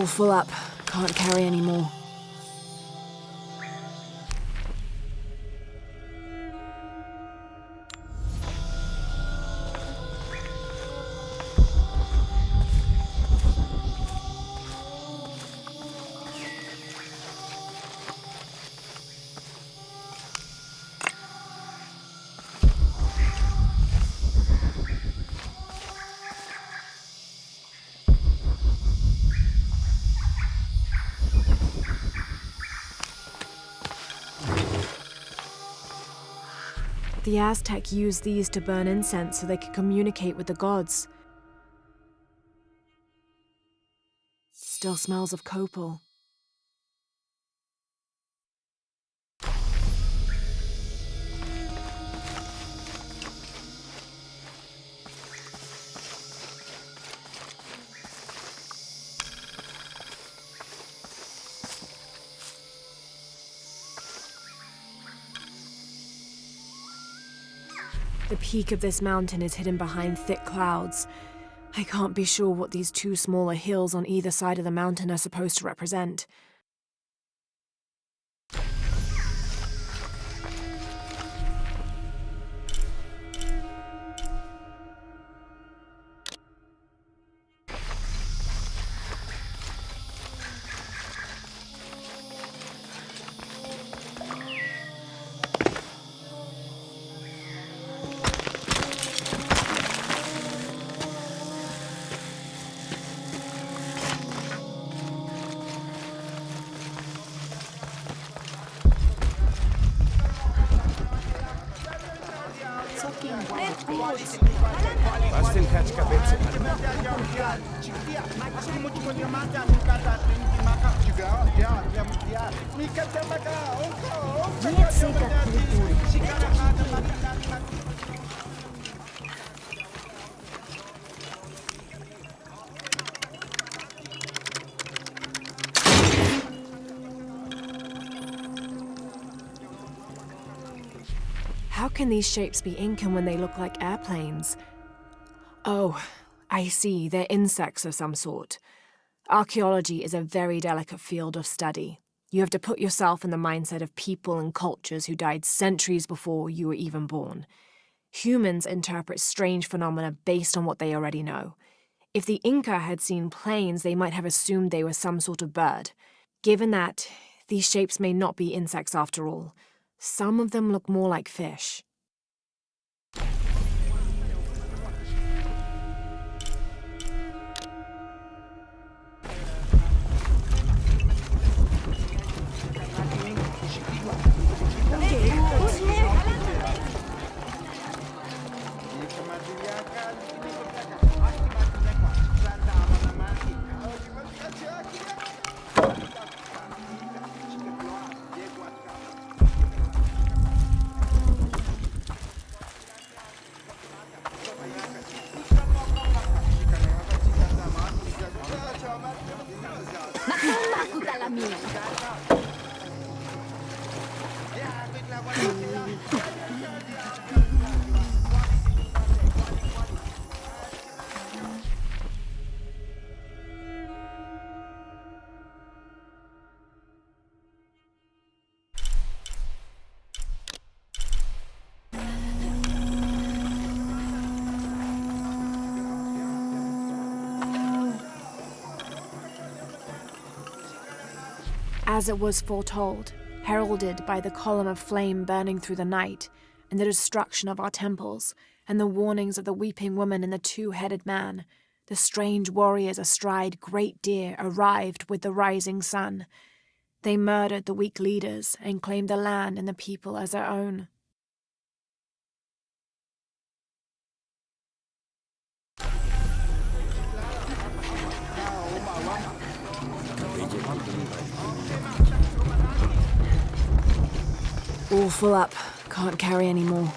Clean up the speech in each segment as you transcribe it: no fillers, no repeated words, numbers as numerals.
All full up. Can't carry any more. The Aztec used these to burn incense so they could communicate with the gods. Still smells of copal. The peak of this mountain is hidden behind thick clouds. I can't be sure what these two smaller hills on either side of the mountain are supposed to represent. How can these shapes be Incan when they look like airplanes? Oh, I see, they're insects of some sort. Archaeology is a very delicate field of study. You have to put yourself in the mindset of people and cultures who died centuries before you were even born. Humans interpret strange phenomena based on what they already know. If the Inca had seen planes, they might have assumed they were some sort of bird. Given that, these shapes may not be insects after all. Some of them look more like fish. As it was foretold, heralded by the column of flame burning through the night, and the destruction of our temples, and the warnings of the weeping woman and the two-headed man, the strange warriors astride great deer arrived with the rising sun. They murdered the weak leaders and claimed the land and the people as their own. All full up. Can't carry any more.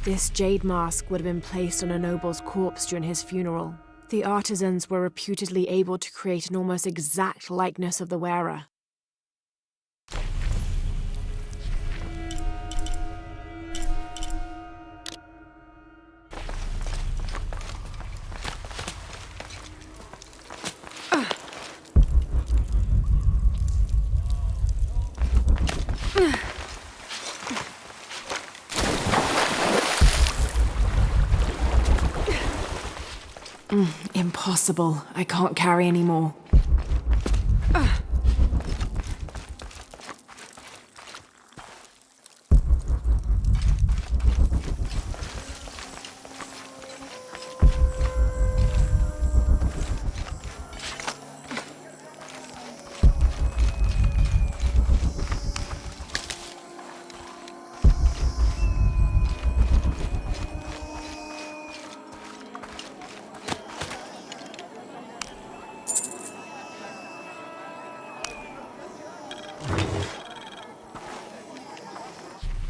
This jade mask would have been placed on a noble's corpse during his funeral. The artisans were reputedly able to create an almost exact likeness of the wearer. Impossible. I can't carry anymore.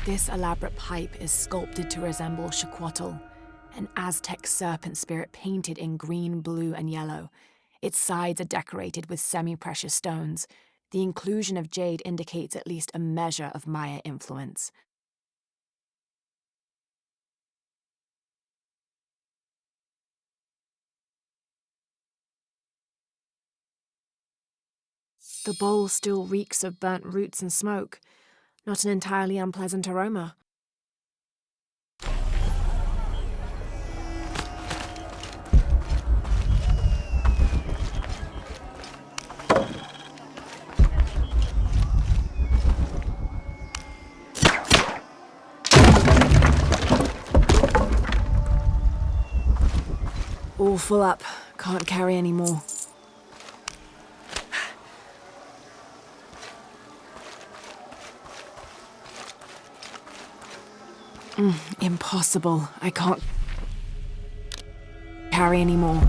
This elaborate pipe is sculpted to resemble Xicuatl, an Aztec serpent spirit painted in green, blue, and yellow. Its sides are decorated with semi-precious stones. The inclusion of jade indicates at least a measure of Maya influence. The bowl still reeks of burnt roots and smoke. Not an entirely unpleasant aroma. All full up. Can't carry any more. Impossible. I can't carry any more.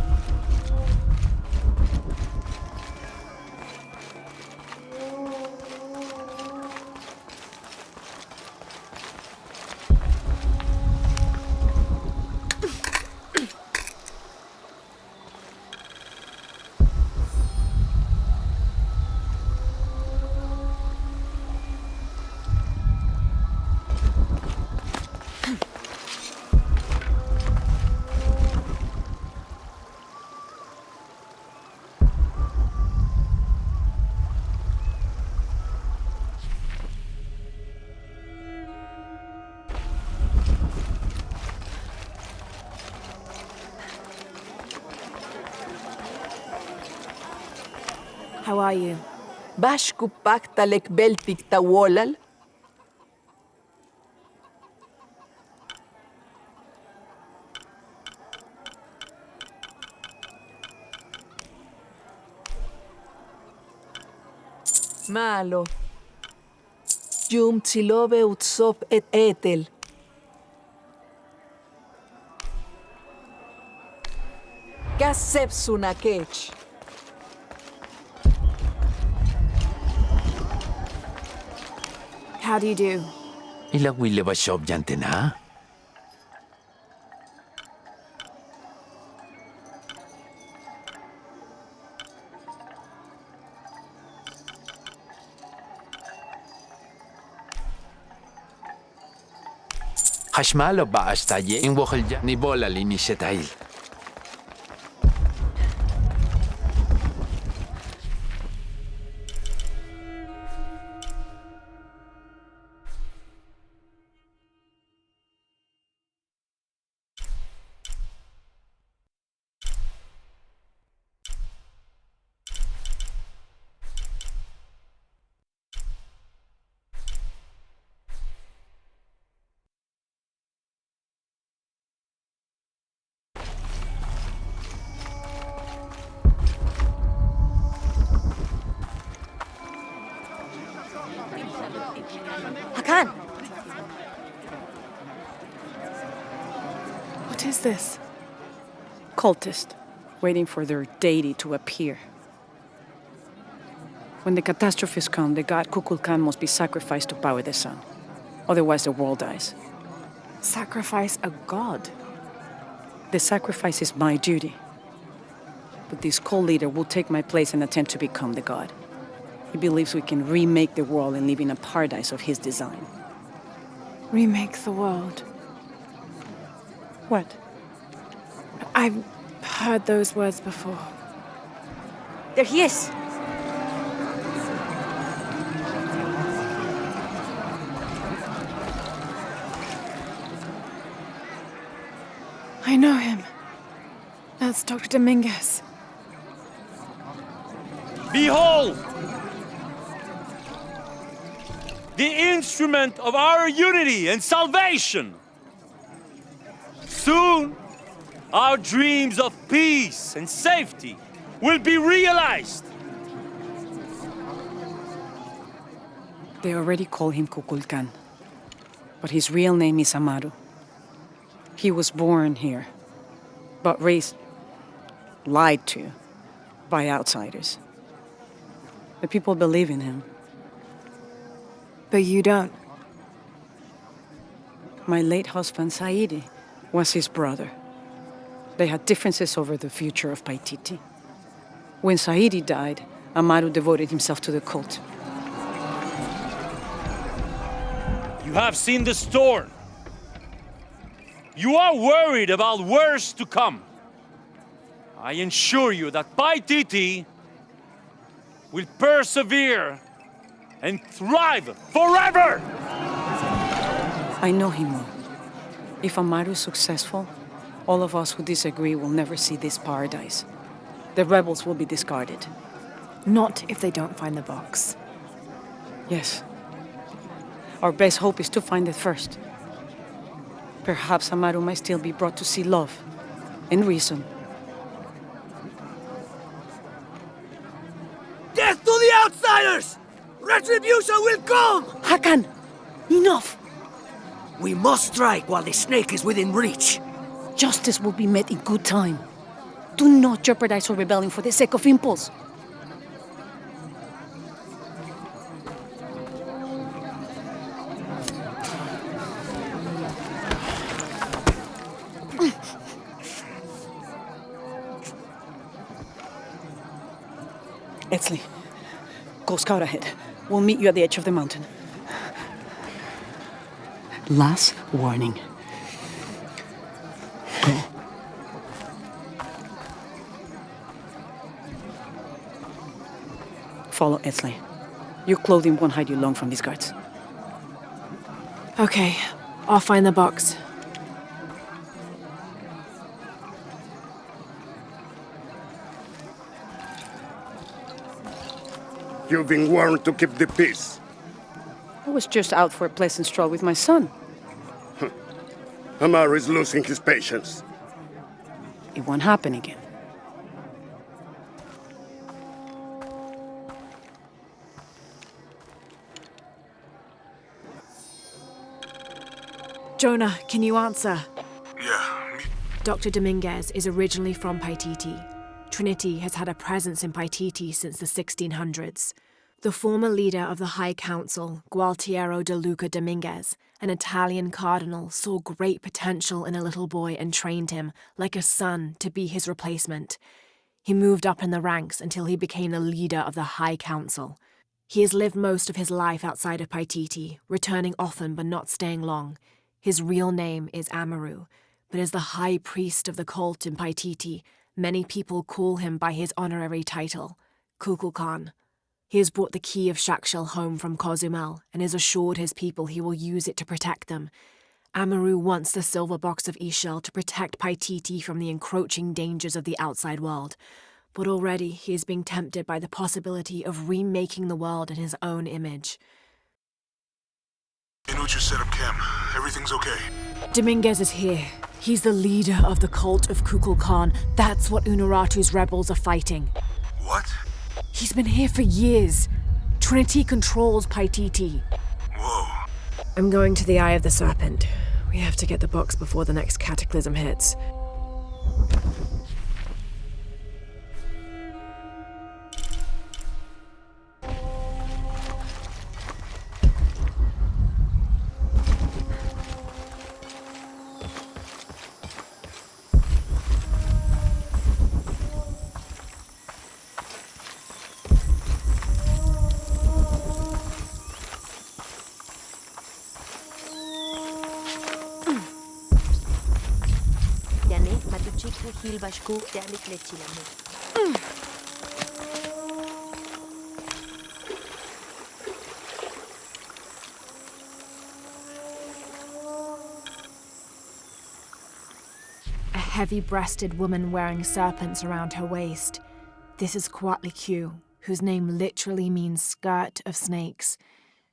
How are you? Bashkupak talek beltik tawolal. Malo. Yum tsilobe utsop et etel. Kasep sunakech. How do you do? Ilawile ba shop jantin ha? Hashmalo ba astaye in wakal ni bola linisetail. Hakan! What is this? Cultist, waiting for their deity to appear. When the catastrophes come, the god Kukulkan must be sacrificed to power the sun. Otherwise, the world dies. Sacrifice a god? The sacrifice is my duty. But this cult leader will take my place and attempt to become the god. He believes we can remake the world and live in a paradise of his design. Remake the world. What? I've heard those words before. There he is! I know him. That's Dr. Dominguez. Behold! The instrument of our unity and salvation! Soon, our dreams of peace and safety will be realized! They already call him Kukulkan. But his real name is Amaru. He was born here, but raised, lied to, by outsiders. The people believe in him. But you don't. My late husband, Saidi, was his brother. They had differences over the future of Paititi. When Saidi died, Amaru devoted himself to the cult. You have seen the storm. You are worried about worse to come. I assure you that Paititi will persevere and thrive forever! I know him well. If Amaru is successful, all of us who disagree will never see this paradise. The rebels will be discarded. Not if they don't find the box. Yes. Our best hope is to find it first. Perhaps Amaru might still be brought to see love and reason. Death to the outsiders! Retribution will come! Hakan! Enough! We must strike while the snake is within reach. Justice will be met in good time. Do not jeopardize our rebellion for the sake of impulse. Etzli, go scout ahead. We'll meet you at the edge of the mountain. Last warning. Go. Follow Etzli. Your clothing won't hide you long from these guards. Okay, I'll find the box. You've been warned to keep the peace. I was just out for a pleasant stroll with my son. Amaru is losing his patience. It won't happen again. Jonah, can you answer? Yeah, me. Dr. Dominguez is originally from Paititi. Trinity has had a presence in Paititi since the 1600s. The former leader of the High Council, Gualtiero de Luca Dominguez, an Italian cardinal, saw great potential in a little boy and trained him, like a son, to be his replacement. He moved up in the ranks until he became the leader of the High Council. He has lived most of his life outside of Paititi, returning often but not staying long. His real name is Amaru, but as the high priest of the cult in Paititi, many people call him by his honorary title, Kukulkan. He has brought the key of Shakshel home from Cozumel and has assured his people he will use it to protect them. Amaru wants the silver box of Ishel to protect Paititi from the encroaching dangers of the outside world, but already he is being tempted by the possibility of remaking the world in his own image. Inucha set up camp. Everything's okay. Dominguez is here. He's the leader of the cult of Kukulkan. That's what Unuratu's rebels are fighting. What? He's been here for years. Trinity controls Paititi. Whoa. I'm going to the Eye of the Serpent. We have to get the box before the next cataclysm hits. A heavy-breasted woman wearing serpents around her waist. This is Kukulkan, whose name literally means skirt of snakes.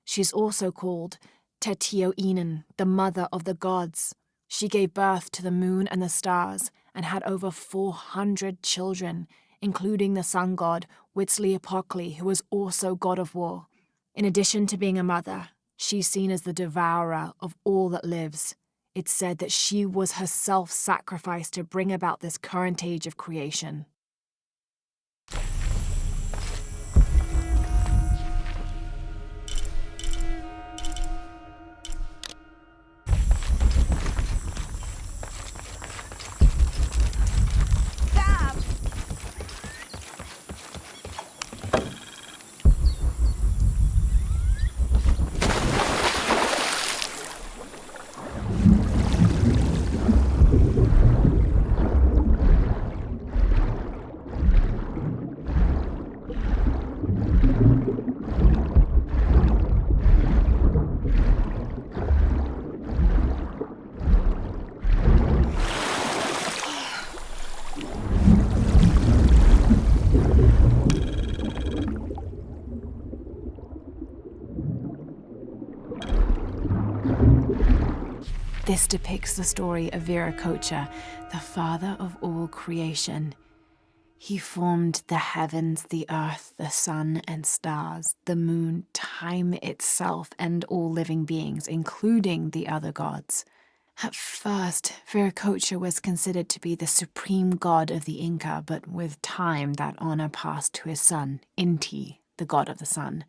She's also called Tetioinen, the mother of the gods. She gave birth to the moon and the stars and had over 400 children, including the sun god Huitzilopochtli, who was also god of war. In addition to being a mother, she's seen as the devourer of all that lives. It's said that she was herself sacrificed to bring about this current age of creation. This depicts the story of Viracocha, the father of all creation. He formed the heavens, the earth, the sun and stars, the moon, time itself, and all living beings, including the other gods. At first, Viracocha was considered to be the supreme god of the Inca, but with time that honor passed to his son, Inti, the god of the sun.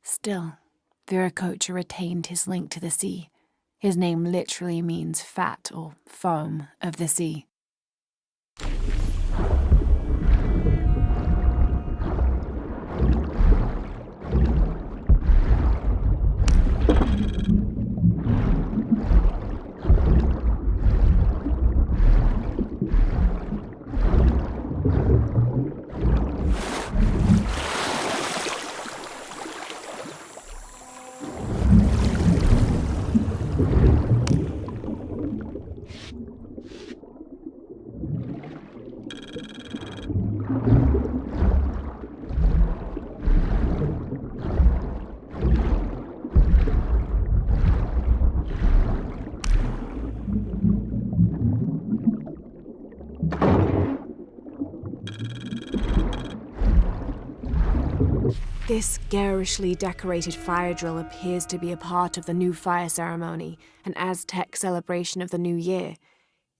Still, Viracocha retained his link to the sea. His name literally means fat or foam of the sea. This garishly decorated fire drill appears to be a part of the new fire ceremony, an Aztec celebration of the new year.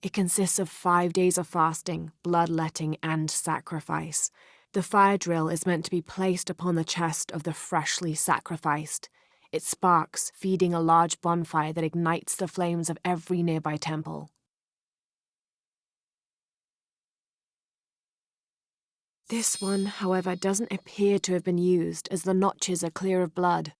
It consists of 5 days of fasting, bloodletting, and sacrifice. The fire drill is meant to be placed upon the chest of the freshly sacrificed. It sparks, feeding a large bonfire that ignites the flames of every nearby temple. This one, however, doesn't appear to have been used, as the notches are clear of blood.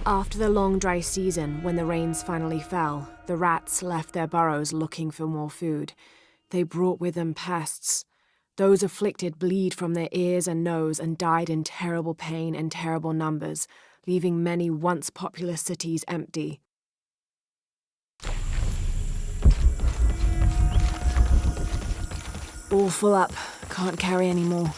After the long dry season, when the rains finally fell, the rats left their burrows looking for more food. They brought with them pests. Those afflicted bleed from their ears and nose and died in terrible pain and terrible numbers, leaving many once populous cities empty. All full up, can't carry any more.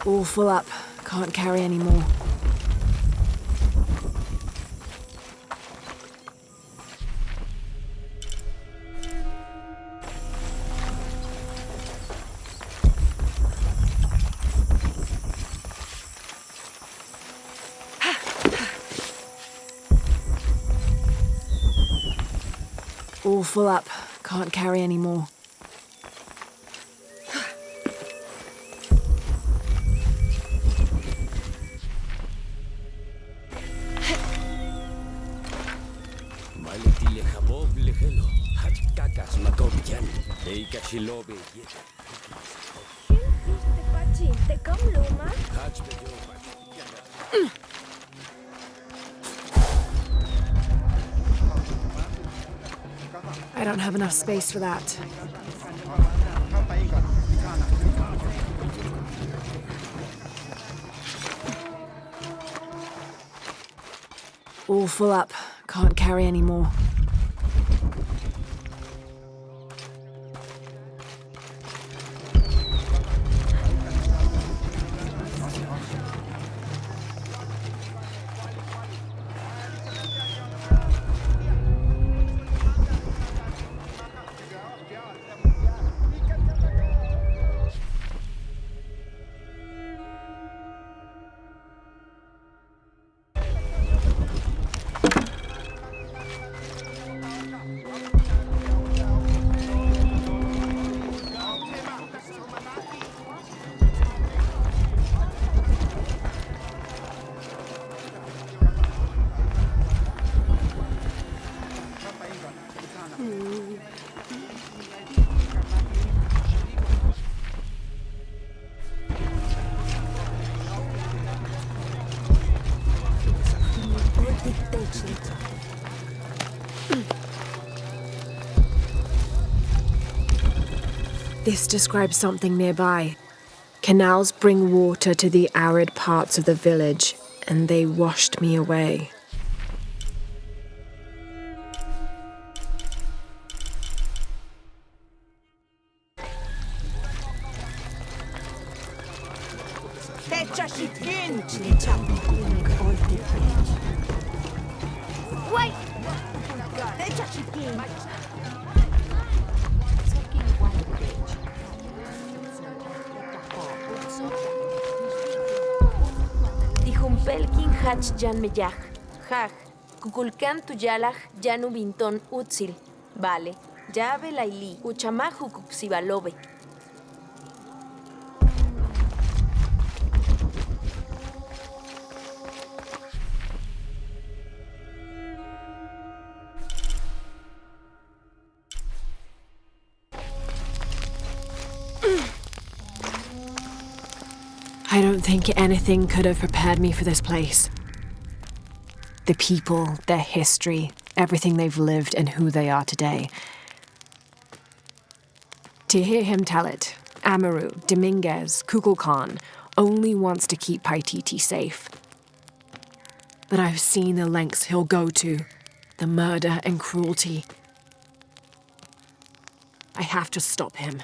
All full up, can't carry any more. All full up. Can't carry any more. I don't have enough space for that. All full up. Can't carry any more. This describes something nearby. Canals bring water to the arid parts of the village, and they washed me away. Dijumpelkin hach jan meyaj, haj, Kukulkan tuyalaj janu binton utzil, vale, llave laili, uchamahu kuksibalobe. I don't think anything could have prepared me for this place. The people, their history, everything they've lived and who they are today. To hear him tell it, Amaru, Dominguez, Kukulkan only wants to keep Paititi safe. But I've seen the lengths he'll go to, the murder and cruelty. I have to stop him.